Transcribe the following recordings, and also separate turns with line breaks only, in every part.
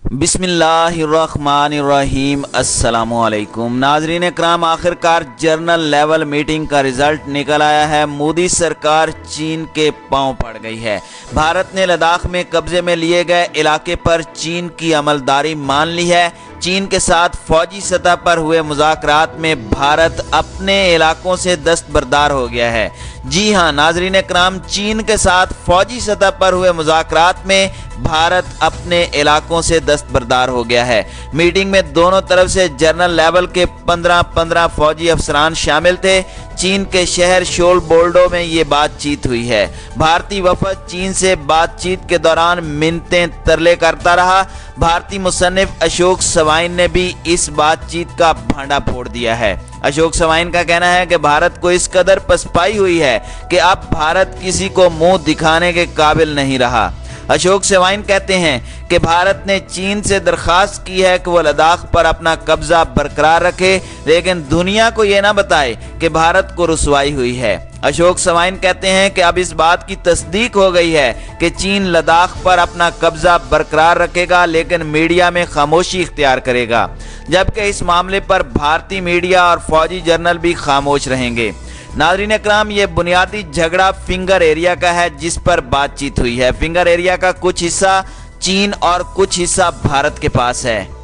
बिस्मिल्लाहिर्रहमानिर्रहीम। अस्सलामुअलैकुम नाजरीन इकराम, आखिरकार जर्नल लेवल मीटिंग का रिजल्ट निकल आया है। मोदी सरकार चीन के पांव पड़ गई है। भारत ने लद्दाख में कब्जे में लिए गए इलाके पर चीन की अमलदारी मान ली है। चीन के साथ फौजी सतह पर हुए मुज़ाकरात में भारत अपने इलाकों से दस्तबरदार हो गया है। जी हाँ नाजरीन इकराम, चीन के साथ फौजी सतह पर हुए मुज़ाकरात में भारत अपने इलाकों से दस्तबरदार हो गया है। मीटिंग में दोनों तरफ से जनरल लेवल के 15 फौजी अफसरान शामिल थे। चीन के शहर शोल बोल्डो में ये बातचीत हुई है। भारतीय वफद चीन से बातचीत के दौरान मिन्नतें तरले करता रहा। भारतीय मुसन्निफ अशोक सवाइन ने भी इस बातचीत का भांडा फोड़ दिया है। अशोक सवाइन का कहना है कि भारत को इस कदर पसपाई हुई है कि अब भारत किसी को मुंह दिखाने के काबिल नहीं रहा। अशोक सवाइन कहते हैं कि भारत ने चीन से दरख्वास्त की है कि वो लद्दाख पर अपना कब्जा बरकरार रखे, लेकिन दुनिया को ये ना बताए कि भारत को रुसवाई हुई है। अशोक सवाइन कहते हैं कि अब इस बात की तस्दीक हो गई है कि चीन लद्दाख पर अपना कब्जा बरकरार रखेगा, लेकिन मीडिया में खामोशी इख्तियार करेगा, जबकि इस मामले पर भारतीय मीडिया और फौजी जर्नल भी खामोश रहेंगे। नाज़रीन इकराम, ये बुनियादी झगड़ा फिंगर एरिया का है जिस पर बातचीत हुई है। फिंगर एरिया का कुछ हिस्सा चीन और कुछ हिस्सा भारत के पास है।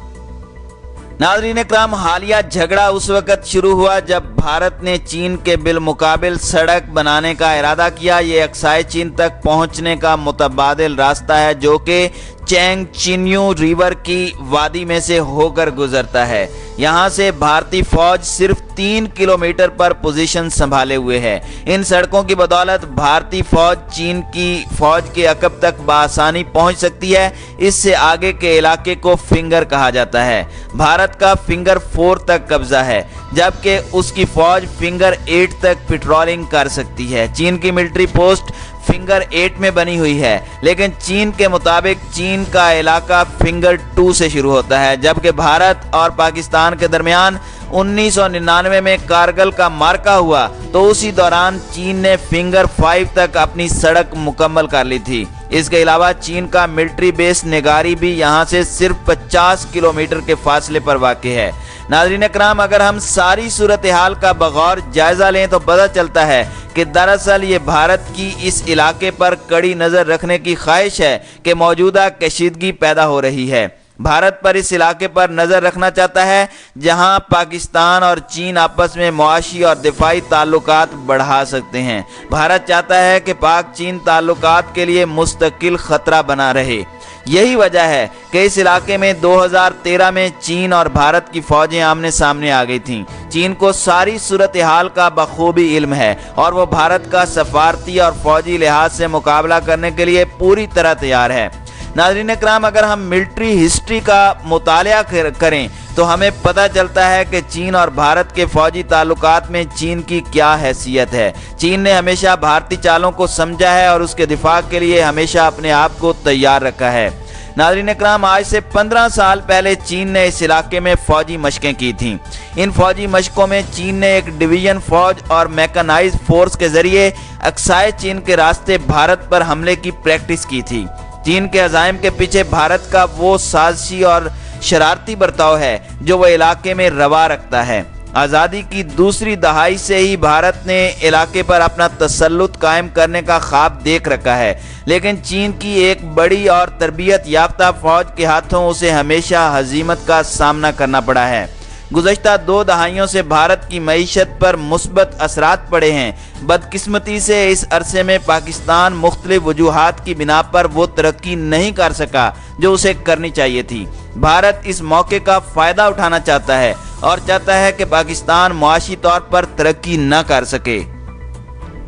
नाज़रीन इकराम, हालिया झगड़ा उस वक्त शुरू हुआ जब भारत ने चीन के बिलमुकाबिल सड़क बनाने का इरादा किया। ये अक्साई चीन तक पहुंचने का मुतबादिल रास्ता है जो कि चैंग चिन्यू रिवर की वादी में से होकर गुजरता है। यहाँ से भारतीय फौज सिर्फ 3 किलोमीटर पर पोजीशन संभाले हुए है। इन सड़कों की बदौलत भारतीय फौज चीन की फौज के अकब तक बआसानी पहुँच सकती है। इससे आगे के इलाके को फिंगर कहा जाता है। भारत का फिंगर 4 तक कब्जा है, जबकि उसकी फौज फिंगर 8 तक पेट्रोलिंग कर सकती है। चीन की मिलिट्री पोस्ट फिंगर 8 में बनी हुई है, लेकिन चीन के मुताबिक चीन का इलाका फिंगर 2 से शुरू होता है। जबकि भारत और पाकिस्तान के दरमियान 1999 में कारगिल का मार्का हुआ तो उसी दौरान चीन ने फिंगर 5 तक अपनी सड़क मुकम्मल कर ली थी। इसके अलावा चीन का मिलिट्री बेस निगारी भी यहाँ से सिर्फ 50 किलोमीटर के फासले पर वाक़ है। नाज़रीन इकराम, अगर हम सारी सूरत हाल का बगौर जायजा लें तो पता चलता है कि दरअसल ये भारत की इस इलाके पर कड़ी नज़र रखने की ख्वाहिश है कि मौजूदा कशीदगी पैदा हो रही है। भारत पर इस इलाके पर नज़र रखना चाहता है जहां पाकिस्तान और चीन आपस में मुआशी और दिफाई ताल्लुकात बढ़ा सकते हैं। भारत चाहता है कि पाक चीन ताल्लुकात के लिए मुस्तकिल खतरा बना रहे। यही वजह है कि इस इलाके में 2013 में चीन और भारत की फौजें आमने सामने आ गई थीं। चीन को सारी सूरत हाल का बखूबी इल्म है और वो भारत का सफारती और फौजी लिहाज से मुकाबला करने के लिए पूरी तरह तैयार है। नाज़रीन इकराम, अगर हम मिलिट्री हिस्ट्री का मुतालिया करें तो हमें पता चलता है कि चीन और भारत के फौजी ताल्लुकात में चीन की क्या हैसियत है। चीन ने हमेशा भारतीय चालों को समझा है और उसके दिफा के लिए हमेशा अपने आप को तैयार रखा है। नाज़रीन इकराम, आज से 15 साल पहले चीन ने इस इलाके में फौजी मशकें की थीं। इन फौजी मशकों में चीन ने एक डिवीजन फौज और मैकेनाइज्ड फोर्स के जरिए अक्साई चीन के रास्ते भारत पर हमले की प्रैक्टिस की थी। चीन के अज़ाइम के पीछे भारत का वो साजिशी और शरारती बर्ताव है जो वह इलाके में रवा रखता है। आज़ादी की दूसरी दहाई से ही भारत ने इलाके पर अपना तसल्लुत कायम करने का ख्वाब देख रखा है, लेकिन चीन की एक बड़ी और तरबियत याफ्ता फौज के हाथों उसे हमेशा हजीमत का सामना करना पड़ा है। गुज़श्ता 2 दहाइयों से भारत की मईशत पर मुस्बत असरात पड़े हैं। बदकिस्मती से इस अरसे में पाकिस्तान मुख्तलिफ वजूहात की बिना पर वो तरक्की नहीं कर सका जो उसे करनी चाहिए थी। भारत इस मौके का फ़ायदा उठाना चाहता है और चाहता है कि पाकिस्तान मुआशी तौर पर तरक्की न कर सके।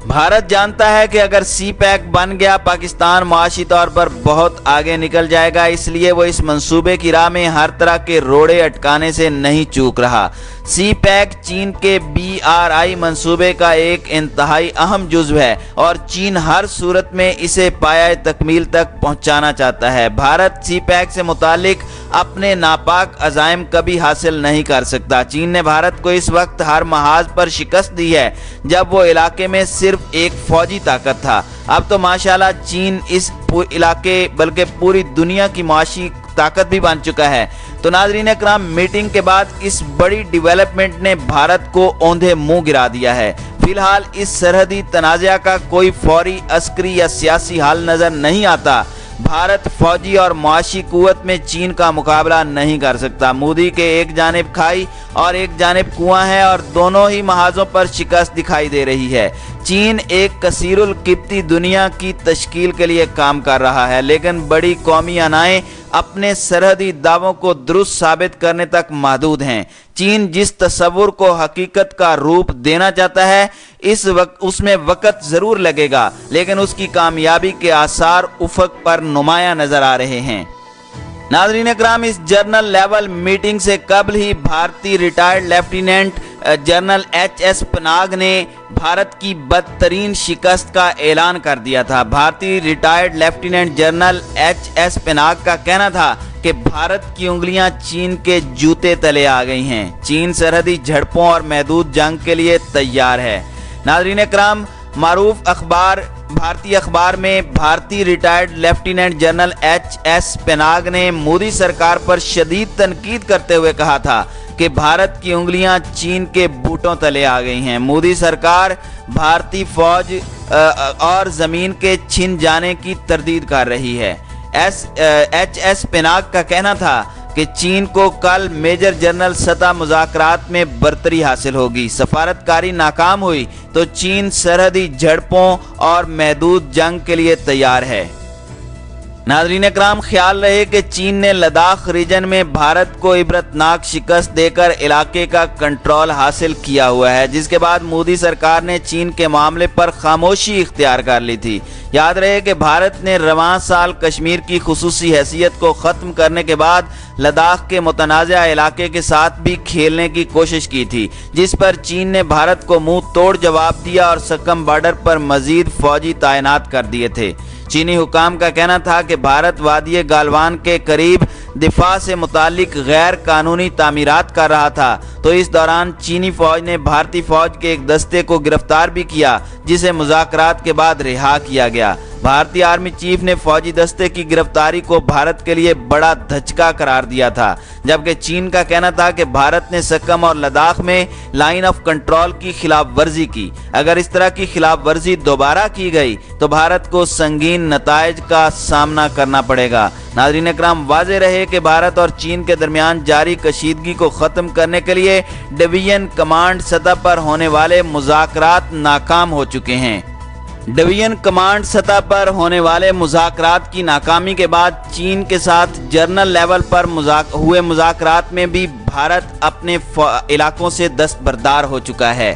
भारत जानता है कि अगर सी पैक बन गया पाकिस्तान मुआशी तौर पर बहुत आगे निकल जाएगा, इसलिए वो इस मंसूबे की राह में हर तरह के रोड़े अटकाने से नहीं चूक रहा। सी पैक चीन के BRI मंसूबे का एक इंतहाई अहम जुज़्व है और चीन हर सूरत में इसे पाया तकमील तक पहुंचाना चाहता है। भारत सी पैक से मुतालिक अपने नापाक अज़ाइम कभी हासिल नहीं कर सकता। चीन ने भारत को इस वक्त हर महाज पर शिकस्त दी है जब वो इलाके में सिर्फ एक फौजी ताकत था। अब तो माशाल्लाह चीन इस इलाके बल्कि पूरी दुनिया की मुआशी ताकत भी बन चुका है। तो नाज़रीन इकराम, मीटिंग के बाद इस बड़ी डेवलपमेंट ने भारत को औंधे मुंह गिरा दिया है। फिलहाल इस सरहदी तनाज़ा का कोई फौरी अस्करी या सियासी हल नजर नहीं आता। भारत फौजी और मुआशी कुव्वत में चीन का मुकाबला नहीं कर सकता। मोदी के एक जानिब खाई और एक जानिब कुआं है और दोनों ही महाजों पर शिकस्त दिखाई दे रही है। चीन एक कसीरुल किब्ती दुनिया की तश्कील के लिए काम कर रहा है, लेकिन बड़ी कौमी अनाएं अपने सरहदी दावों को दुरुस्त साबित करने तक महदूद हैं। चीन जिस तस्वुर को हकीकत का रूप देना चाहता है उसमें वक्त जरूर लगेगा, लेकिन उसकी कामयाबी के आसार उफक पर नुमाया नजर आ रहे हैं। नाज़रीन इकराम, इस जनरल लेवल मीटिंग से कबल ही भारतीय retired lieutenant general HS. Panag ने भारत की बदतरीन शिकस्त का ऐलान कर दिया था। भारतीय retired lieutenant general HS. Panag का कहना था कि भारत की उंगलियां चीन के जूते तले आ गई हैं। चीन सरहदी झड़पों और महदूद जंग के लिए तैयार है। नाज़रीन इकराम, मारूफ भारतीय अखबार में भारतीय retired lieutenant general HS. Panag ने मोदी सरकार पर शदीद तनकीद करते हुए कहा था कि भारत की उंगलियां चीन के बूटों तले आ गई हैं। मोदी सरकार भारतीय फौज और जमीन के छिन जाने की तरदीद कर रही है। एच.एस. पनाग का कहना था कि चीन को कल मेजर जनरल सतह मुज़ाकरात में बरतरी हासिल होगी। सफारतकारी नाकाम हुई तो चीन सरहदी झड़पों और महदूद जंग के लिए तैयार है। नाज़रीन इकराम, ख्याल रहे कि चीन ने लद्दाख रीजन में भारत को इबरतनाक शिकस्त देकर इलाके का कंट्रोल हासिल किया हुआ है, जिसके बाद मोदी सरकार ने चीन के मामले पर खामोशी इख्तियार कर ली थी। याद रहे कि भारत ने रवां साल कश्मीर की खुसूसी हैसियत को ख़त्म करने के बाद लद्दाख के मुतनाज़ा इलाके के साथ भी खेलने की कोशिश की थी, जिस पर चीन ने भारत को मुंह तोड़ जवाब दिया और सक्कम बॉर्डर पर मजीद फौजी तैनात कर दिए थे। चीनी हुकाम का कहना था कि भारत वादी गालवान के करीब दिफा से मुतालिक गैर कानूनी तामीरात कर रहा था, तो इस दौरान चीनी फौज ने भारतीय फौज के एक दस्ते को गिरफ्तार भी किया, जिसे मुज़ाकरात के बाद रिहा किया गया। भारतीय आर्मी चीफ ने फौजी दस्ते की गिरफ्तारी को भारत के लिए बड़ा धचका करार दिया था, जबकि चीन का कहना था कि भारत ने सक्कम और लद्दाख में लाइन ऑफ कंट्रोल की खिलाफ वर्जी की। अगर इस तरह की खिलाफ वर्जी दोबारा की गई तो भारत को संगीन नताइज का सामना करना पड़ेगा। नाज़रीन इकराम, वाज़ेह रहे कि भारत और चीन के दरमियान जारी कशीदगी को ख़त्म करने के लिए डिवीजन कमांड सतह पर होने वाले मुज़ाकरात नाकाम हो चुके हैं। डिवीजन कमांड सतह पर होने वाले मुज़ाकरात की नाकामी के बाद चीन के साथ जनरल लेवल पर हुए मुज़ाकरात में भी भारत अपने इलाकों से दस्तबरदार हो चुका है।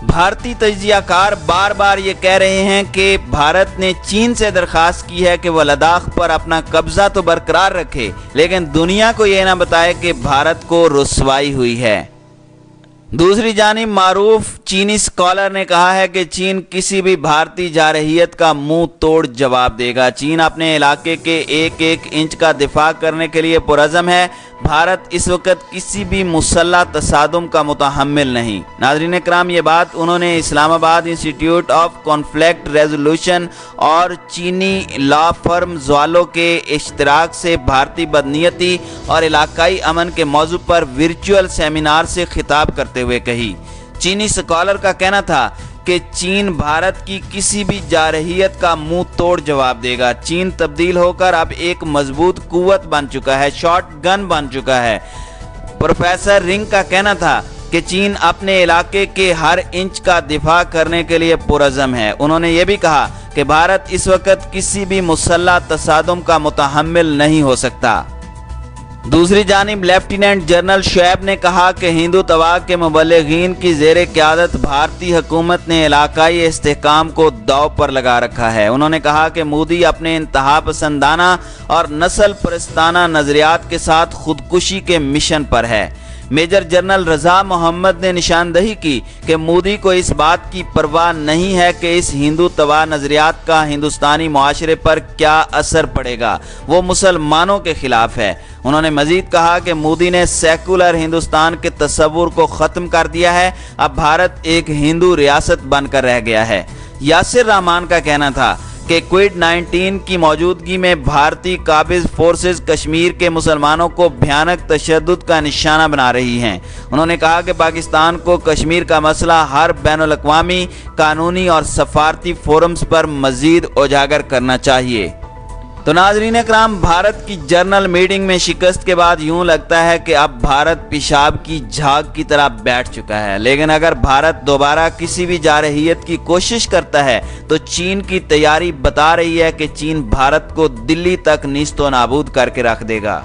भारतीय तजियाकार बार बार ये कह रहे हैं कि भारत ने चीन से दरख्वास्त की है कि वह लद्दाख पर अपना कब्जा तो बरकरार रखे, लेकिन दुनिया को यह ना बताए कि भारत को रुसवाई हुई है। दूसरी जानिब मारूफ चीनी स्कॉलर ने कहा है कि चीन किसी भी भारतीय जारहियत का मुंह तोड़ जवाब देगा। चीन अपने इलाके के एक एक इंच का दिफा करने के लिए पुरज़म है। भारत इस वक्त किसी भी मुसल्लह तसादुम का मुतहम्मिल नहीं। नाज़रीन इकराम, ये बात उन्होंने Islamabad institute of conflict resolution और चीनी लॉ फर्म ज़्वालो के इश्तराक से भारतीय बदनीयती और इलाकाई अमन के मौजू पर वर्चुअल सेमिनार से खिताब करते हुए कही। चीनी स्कॉलर का कहना था कि चीन भारत की किसी भी जारहियत का मुंह तोड़ जवाब देगा। चीन तब्दील होकर अब एक मजबूत कुव्वत बन चुका है, शॉट गन बन चुका है। प्रोफेसर रिंग का कहना था कि चीन अपने इलाके के हर इंच का दिफा करने के लिए पुरज़म है। उन्होंने ये भी कहा कि भारत इस वक्त किसी भी मुसल्लह तसादुम का मुतहम्मिल नहीं हो सकता। दूसरी जानिब लेफ्टिनेंट जनरल शोएब ने कहा कि हिंदू तवा के मुबल्लिगीन की ज़ेरे क़यादत भारतीय हुकूमत ने इलाकाई इस्तेहकाम को दाव पर लगा रखा है। उन्होंने कहा कि मोदी अपने इंतहा पसंदाना और नस्ल परस्ताना नज़रियात के साथ खुदकुशी के मिशन पर है। मेजर जनरल रज़ा मोहम्मद ने निशानदही की कि मोदी को इस बात की परवाह नहीं है कि इस हिंदू तवा नज़रियात का हिंदुस्तानी मुआशरे पर क्या असर पड़ेगा, वो मुसलमानों के खिलाफ है। उन्होंने मजीद कहा कि मोदी ने सेकुलर हिंदुस्तान के तस्वुर को ख़त्म कर दिया है, अब भारत एक हिंदू रियासत बनकर रह गया है। यासिर रहमान का कहना था कि कोविड-19 की मौजूदगी में भारतीय काबिज फोर्सेस कश्मीर के मुसलमानों को भयानक तशद्दुद का निशाना बना रही हैं। उन्होंने कहा कि पाकिस्तान को कश्मीर का मसला हर बैनुल-अक़वामी, कानूनी और सफारती फोरम्स पर मज़ीद उजागर करना चाहिए। तो नाज़रीन इकराम, भारत की जनरल मीटिंग में शिकस्त के बाद यूं लगता है कि अब भारत पेशाब की झाग की तरह बैठ चुका है। लेकिन अगर भारत दोबारा किसी भी जारहियत की कोशिश करता है तो चीन की तैयारी बता रही है कि चीन भारत को दिल्ली तक नीस्तो नाबूद करके रख देगा।